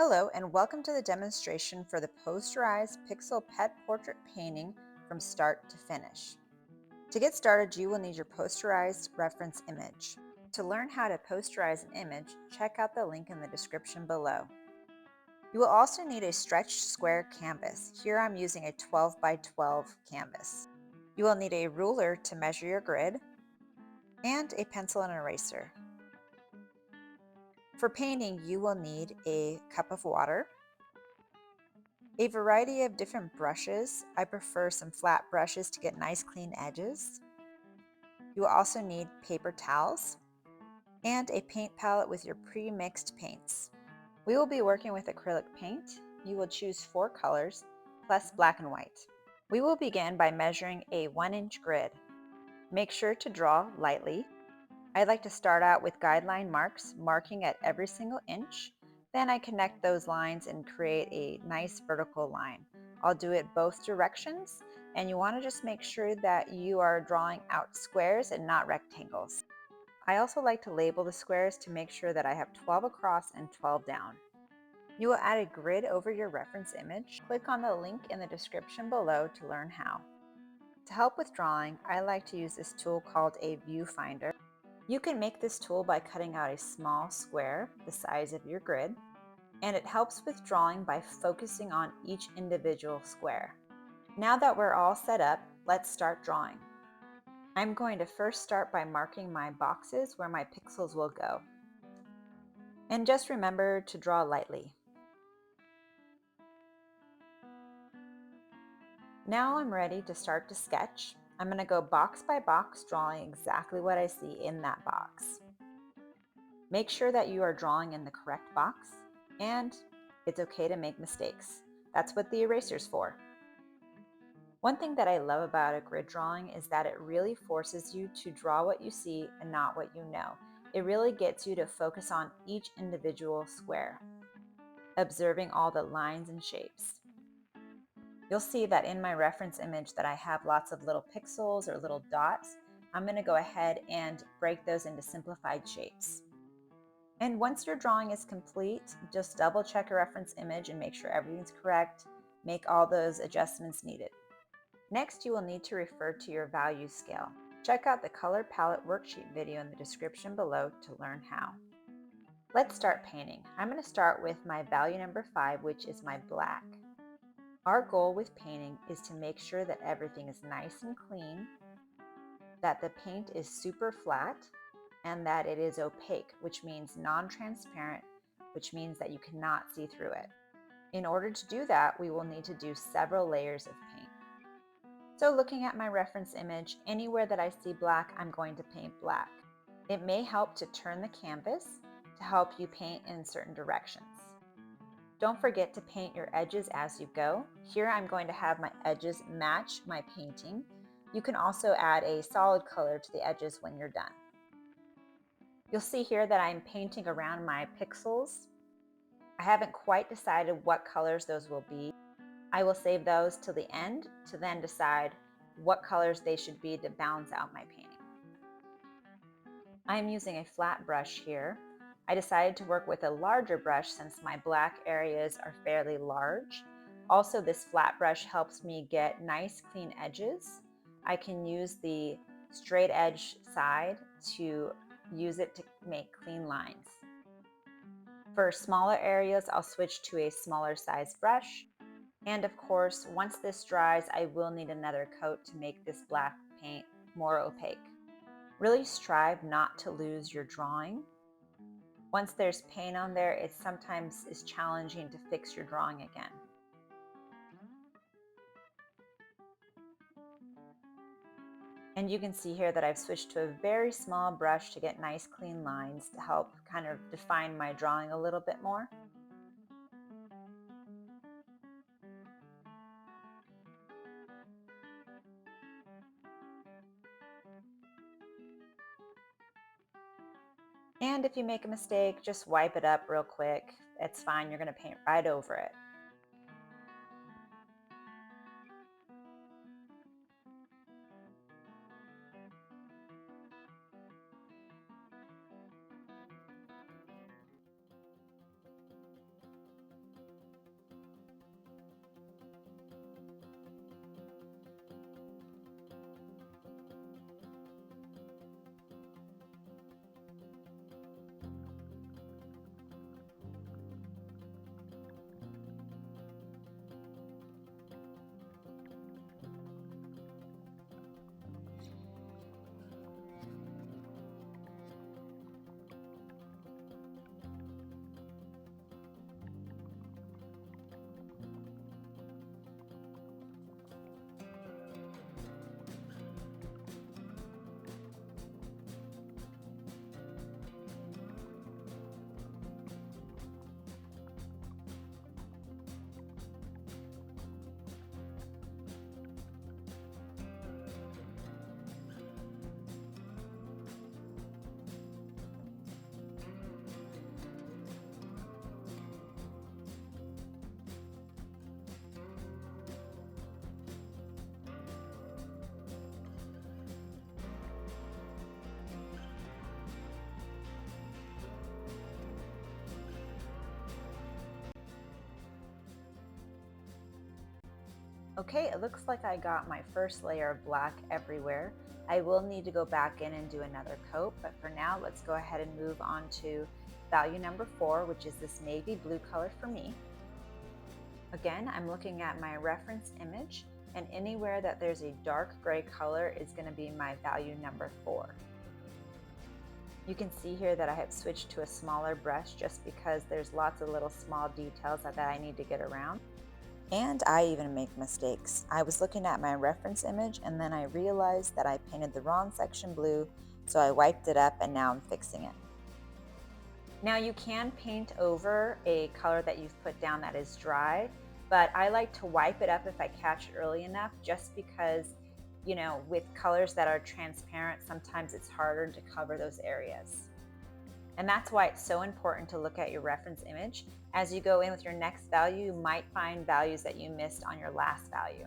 Hello and welcome to the demonstration for the Posterized Pixel Pet Portrait Painting from start to finish. To get started, you will need your Posterized reference image. To learn how to posterize an image, check out the link in the description below. You will also need a stretched square canvas. Here I'm using a 12 by 12 canvas. You will need a ruler to measure your grid and a pencil and eraser. For painting, you will need a cup of water, a variety of different brushes. I prefer some flat brushes to get nice clean edges. You will also need paper towels and a paint palette with your pre-mixed paints. We will be working with acrylic paint. You will choose 4 colors plus black and white. We will begin by measuring a 1-inch grid. Make sure to draw lightly. I like to start out with guideline marks, marking at every single inch. Then I connect those lines and create a nice vertical line. I'll do it both directions, and you want to just make sure that you are drawing out squares and not rectangles. I also like to label the squares to make sure that I have 12 across and 12 down. You will add a grid over your reference image. Click on the link in the description below to learn how. To help with drawing, I like to use this tool called a viewfinder. You can make this tool by cutting out a small square the size of your grid, and it helps with drawing by focusing on each individual square. Now that we're all set up, let's start drawing. I'm going to first start by marking my boxes where my pixels will go. And just remember to draw lightly. Now I'm ready to start to sketch. I'm going to go box by box, drawing exactly what I see in that box. Make sure that you are drawing in the correct box, and it's okay to make mistakes. That's what the eraser's for. One thing that I love about a grid drawing is that it really forces you to draw what you see and not what you know. It really gets you to focus on each individual square, observing all the lines and shapes. You'll see that in my reference image that I have lots of little pixels or little dots. I'm going to go ahead and break those into simplified shapes. And once your drawing is complete, just double check your reference image and make sure everything's correct. Make all those adjustments needed. Next, you will need to refer to your value scale. Check out the color palette worksheet video in the description below to learn how. Let's start painting. I'm going to start with my value number 5, which is my black. Our goal with painting is to make sure that everything is nice and clean, that the paint is super flat, and that it is opaque, which means non-transparent, which means that you cannot see through it. In order to do that, we will need to do several layers of paint. So looking at my reference image, anywhere that I see black, I'm going to paint black. It may help to turn the canvas to help you paint in certain directions. Don't forget to paint your edges as you go. Here I'm going to have my edges match my painting. You can also add a solid color to the edges when you're done. You'll see here that I'm painting around my pixels. I haven't quite decided what colors those will be. I will save those till the end to then decide what colors they should be to balance out my painting. I'm using a flat brush here. I decided to work with a larger brush since my black areas are fairly large. Also, this flat brush helps me get nice clean edges. I can use the straight edge side to use it to make clean lines. For smaller areas, I'll switch to a smaller size brush. And of course, once this dries, I will need another coat to make this black paint more opaque. Really strive not to lose your drawing. Once there's paint on there, it sometimes is challenging to fix your drawing again. And you can see here that I've switched to a very small brush to get nice clean lines to help kind of define my drawing a little bit more. And if you make a mistake, just wipe it up real quick. It's fine, you're going to paint right over it. Okay, it looks like I got my first layer of black everywhere. I will need to go back in and do another coat, but for now, let's go ahead and move on to value number 4, which is this navy blue color for me. Again, I'm looking at my reference image, and anywhere that there's a dark gray color is going to be my value number 4. You can see here that I have switched to a smaller brush just because there's lots of little small details that I need to get around. And I even make mistakes. I was looking at my reference image and then I realized that I painted the wrong section blue, so I wiped it up and now I'm fixing it. Now you can paint over a color that you've put down that is dry, but I like to wipe it up if I catch it early enough, just because, with colors that are transparent, sometimes it's harder to cover those areas. And that's why it's so important to look at your reference image. As you go in with your next value, you might find values that you missed on your last value.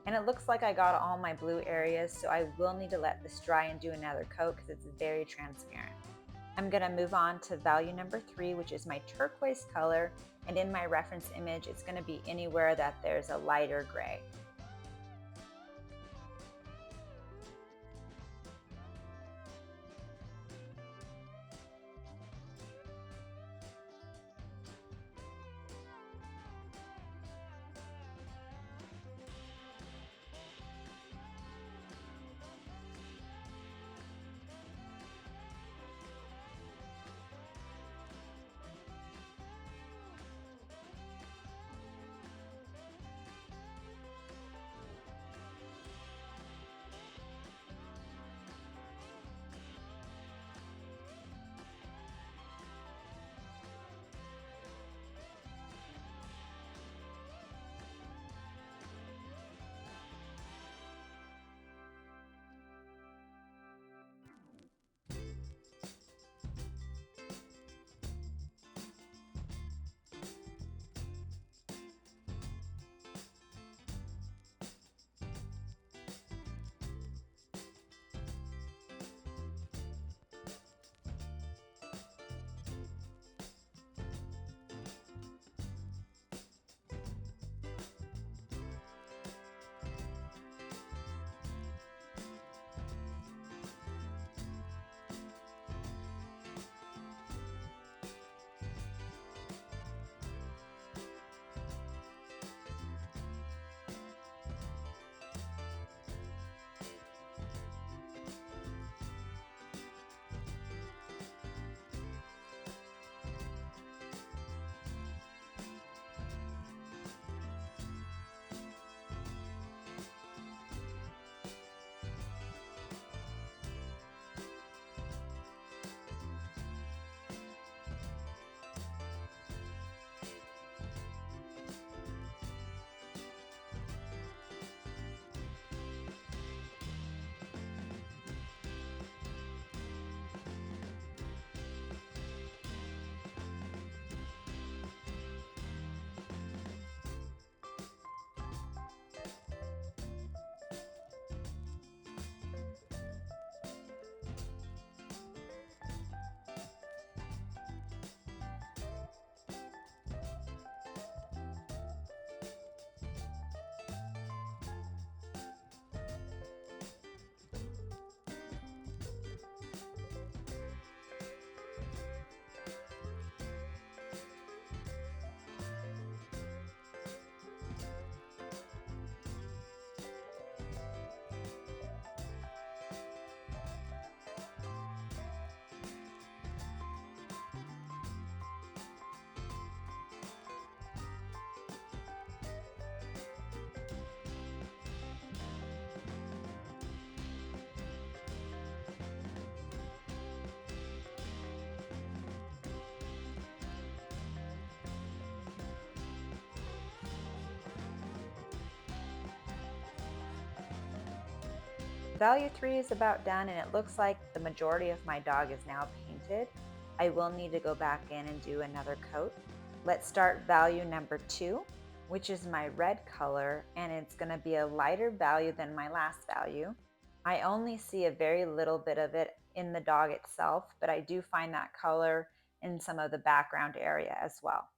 And it looks like I got all my blue areas, so I will need to let this dry and do another coat because it's very transparent. I'm going to move on to value number 3, which is my turquoise color, and in my reference image, it's going to be anywhere that there's a lighter gray. Value 3 is about done, and it looks like the majority of my dog is now painted. I will need to go back in and do another coat. Let's start value number 2, which is my red color, and it's going to be a lighter value than my last value. I only see a very little bit of it in the dog itself, but I do find that color in some of the background area as well.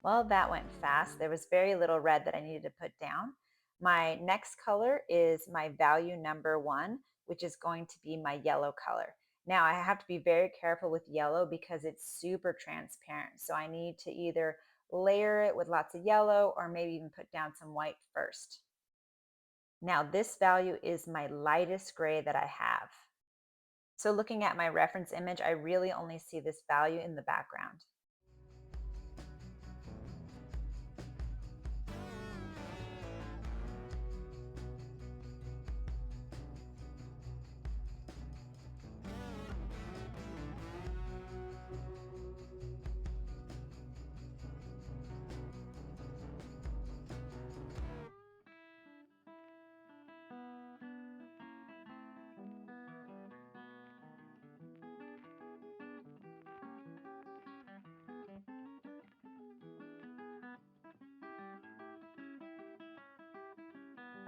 Well, that went fast. There was very little red that I needed to put down. My next color is my value number 1, which is going to be my yellow color. Now, I have to be very careful with yellow because it's super transparent. So I need to either layer it with lots of yellow or maybe even put down some white first. Now, this value is my lightest gray that I have. So looking at my reference image, I really only see this value in the background.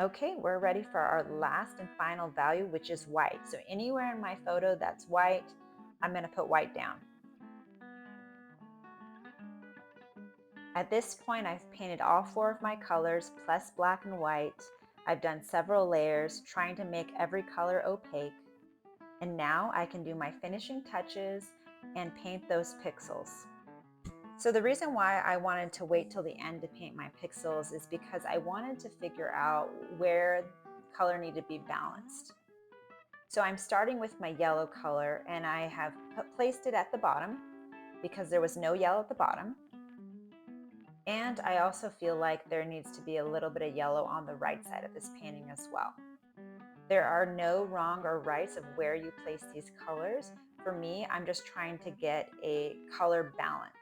Okay, we're ready for our last and final value, which is white. So anywhere in my photo that's white, I'm going to put white down. At this point, I've painted all 4 of my colors plus black and white. I've done several layers trying to make every color opaque. And now I can do my finishing touches and paint those pixels. So the reason why I wanted to wait till the end to paint my pixels is because I wanted to figure out where color needed to be balanced. So I'm starting with my yellow color, and I have placed it at the bottom because there was no yellow at the bottom. And I also feel like there needs to be a little bit of yellow on the right side of this painting as well. There are no wrong or rights of where you place these colors. For me, I'm just trying to get a color balance.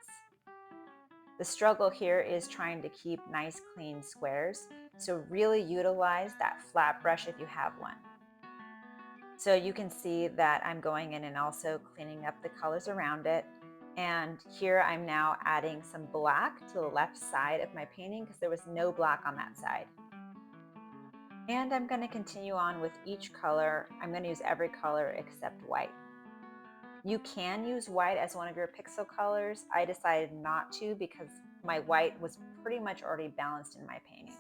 The struggle here is trying to keep nice clean squares, so really utilize that flat brush if you have one. So you can see that I'm going in and also cleaning up the colors around it. And here I'm now adding some black to the left side of my painting because there was no black on that side. And I'm going to continue on with each color. I'm going to use every color except white. You can use white as one of your pixel colors. I decided not to because my white was pretty much already balanced in my painting.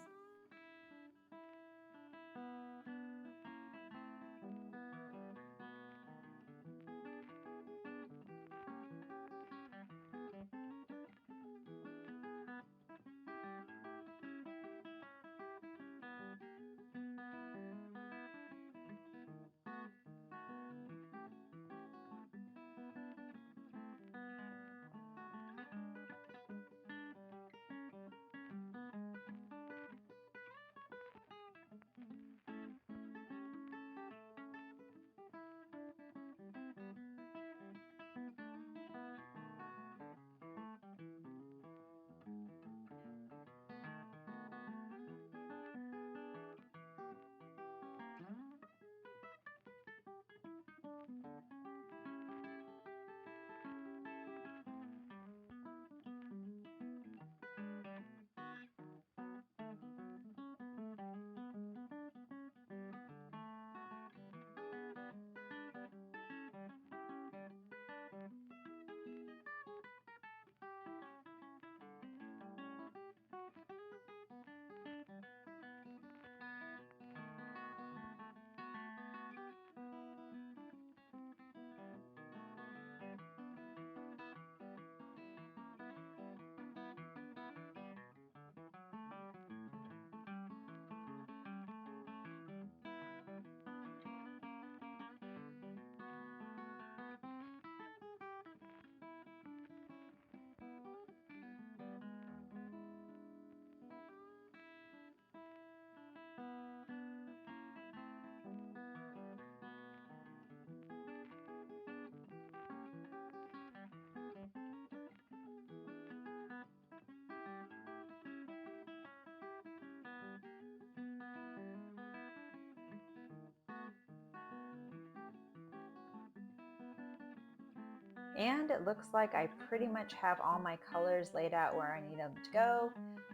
And it looks like I pretty much have all my colors laid out where I need them to go.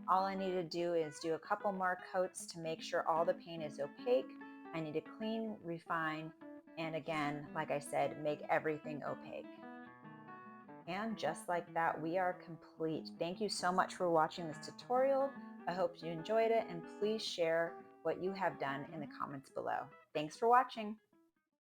All I need to do is do a couple more coats to make sure all the paint is opaque. I need to clean, refine, and again, like I said, make everything opaque. And just like that, we are complete. Thank you so much for watching this tutorial. I hope you enjoyed it, and please share what you have done in the comments below. Thanks for watching.